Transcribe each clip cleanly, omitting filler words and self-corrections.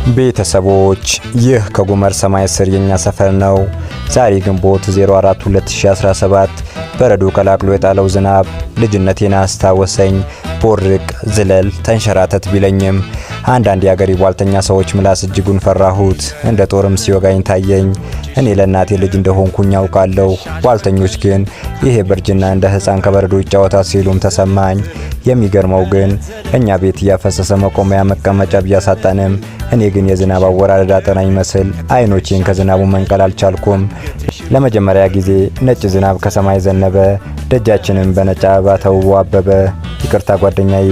ቤተሰቦች ይህ ከጉመር ሰማይ ስር የኛ ሰፈር ነው። ዛሬ ግንቦት 04 2017 በረዶ ቀላቅሎ የጣለው ዝናብ ልጅነቴን አስታወሰኝ። ቦርቅ፣ ዝለል፣ ተንሸራተት ቢለኝም አንዳንድ የአገሬ ቧልተኛ ሰዎች ምላስ እጅጉን ፈራሁት። እንደ ጦርም ሲወጋኝ ታየኝ። እኔ ለእናቴ ልጅ እንደሆንኩኝ ያውቃለሁ። ቧልተኞች ግን ይሄ በርጅና እንደ ሕፃን ከበረዶ ይጫወታል ሲሉም ተሰማኝ። የሚገርመው ግን እኛ ቤት እያፈሰሰ መቆሚያ መቀመጫ ቢያሳጣንም እኔ ግን የዝናብ አወራረድ አጠናኝ መስል አይኖቼን ከዝናቡ መንቀል አልቻልኩም። ለመጀመሪያ ጊዜ ነጭ ዝናብ ከሰማይ ዘነበ። ደጃችንም በነጭ አበባ ተውቦ አበበ። ይቅርታ ጓደኛዬ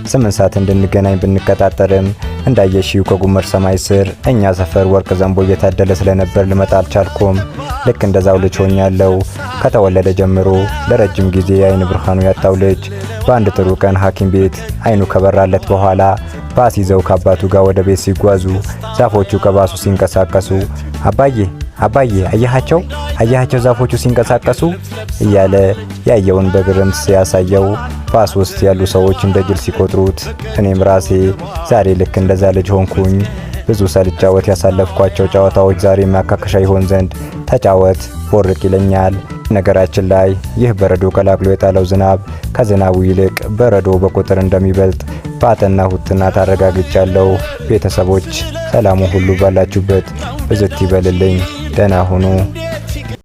8 ሰዓት እንድንገናኝ ብንቀጣጠርም እንዳየሽው ከጉመር ሰማይ ስር እኛ ሰፈር ወርቅ ዘንቦ እየታደለ ስለነበር ልመጣ አልቻልኩም። ልክ እንደዛው ልጅ ሆኛለሁ። ከተወለደ ጀምሮ ለረጅም ጊዜ የአይን ብርሃኑ ያጣው ልጅ በአንድ ጥሩ ቀን ሐኪም ቤት አይኑ ከበራለት በኋላ ባስ ይዘው ከአባቱ ጋር ወደ ቤት ሲጓዙ ዛፎቹ ከባሱ ሲንቀሳቀሱ አባዬ አያሃቸው ዛፎቹ ሲንቀሳቀሱ እያለ ያየውን በግርምት ሲያሳየው ባስ ውስጥ ያሉ ሰዎች እንደ ጅል ሲቆጥሩት እኔም ራሴ ዛሬ ልክ እንደዛ ልጅ ሆንኩኝ። ብዙ ሰልጫወት ያሳለፍኳቸው ጨዋታዎች ዛሬ ማካከሻ ይሆን ዘንድ ተጫወት ቦርቅ ይለኛል። ነገራችን ላይ ይህ በረዶ ቀላቅሎ የጣለው ዝናብ ከዝናቡ ይልቅ በረዶ በቁጥር እንደሚበልጥ ባጠናሁት ጥናት አረጋግጫለሁ። ቤተሰቦች ሰላሙ ሁሉ ባላችሁበት ብዝት ይበልልኝ። ደህና ሁኑ።